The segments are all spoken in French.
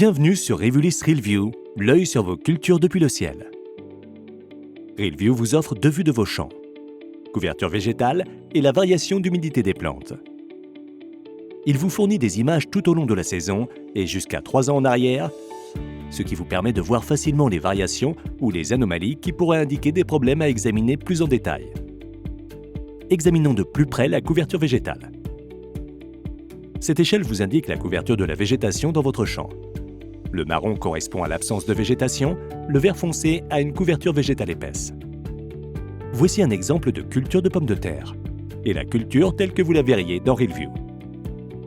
Bienvenue sur Rivulis RealView, l'œil sur vos cultures depuis le ciel. RealView vous offre deux vues de vos champs, couverture végétale et la variation d'humidité des plantes. Il vous fournit des images tout au long de la saison et jusqu'à 3 ans en arrière, ce qui vous permet de voir facilement les variations ou les anomalies qui pourraient indiquer des problèmes à examiner plus en détail. Examinons de plus près la couverture végétale. Cette échelle vous indique la couverture de la végétation dans votre champ. Le marron correspond à l'absence de végétation, le vert foncé à une couverture végétale épaisse. Voici un exemple de culture de pommes de terre et la culture telle que vous la verriez dans RealView.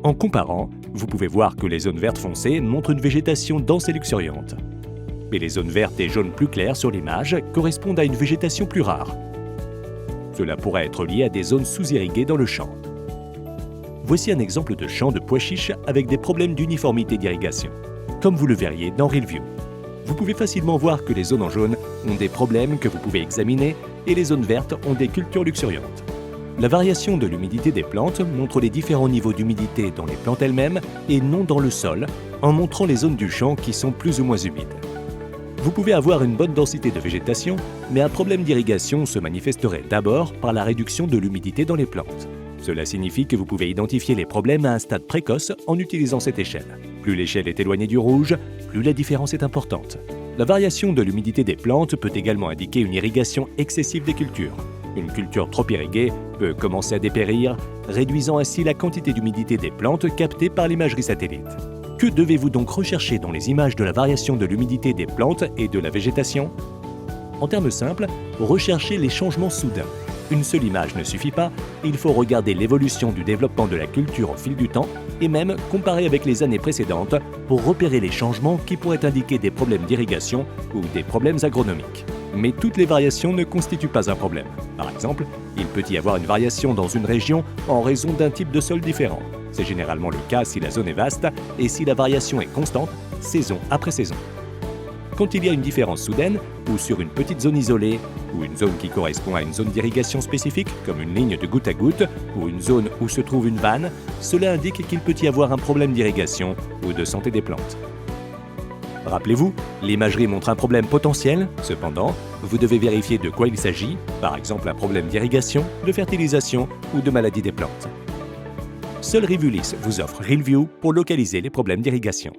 En comparant, vous pouvez voir que les zones vertes foncées montrent une végétation dense et luxuriante. Mais les zones vertes et jaunes plus claires sur l'image correspondent à une végétation plus rare. Cela pourrait être lié à des zones sous-irriguées dans le champ. Voici un exemple de champ de pois chiches avec des problèmes d'uniformité d'irrigation. Comme vous le verriez dans RealView. Vous pouvez facilement voir que les zones en jaune ont des problèmes que vous pouvez examiner et les zones vertes ont des cultures luxuriantes. La variation de l'humidité des plantes montre les différents niveaux d'humidité dans les plantes elles-mêmes et non dans le sol, en montrant les zones du champ qui sont plus ou moins humides. Vous pouvez avoir une bonne densité de végétation, mais un problème d'irrigation se manifesterait d'abord par la réduction de l'humidité dans les plantes. Cela signifie que vous pouvez identifier les problèmes à un stade précoce en utilisant cette échelle. Plus l'échelle est éloignée du rouge, plus la différence est importante. La variation de l'humidité des plantes peut également indiquer une irrigation excessive des cultures. Une culture trop irriguée peut commencer à dépérir, réduisant ainsi la quantité d'humidité des plantes captée par l'imagerie satellite. Que devez-vous donc rechercher dans les images de la variation de l'humidité des plantes et de la végétation? En termes simples, recherchez les changements soudains. Une seule image ne suffit pas, il faut regarder l'évolution du développement de la culture au fil du temps et même comparer avec les années précédentes pour repérer les changements qui pourraient indiquer des problèmes d'irrigation ou des problèmes agronomiques. Mais toutes les variations ne constituent pas un problème. Par exemple, il peut y avoir une variation dans une région en raison d'un type de sol différent. C'est généralement le cas si la zone est vaste et si la variation est constante, saison après saison. Quand il y a une différence soudaine, ou sur une petite zone isolée, ou une zone qui correspond à une zone d'irrigation spécifique, comme une ligne de goutte à goutte, ou une zone où se trouve une vanne, cela indique qu'il peut y avoir un problème d'irrigation ou de santé des plantes. Rappelez-vous, l'imagerie montre un problème potentiel, cependant, vous devez vérifier de quoi il s'agit, par exemple un problème d'irrigation, de fertilisation ou de maladie des plantes. Seul Rivulis vous offre RealView pour localiser les problèmes d'irrigation.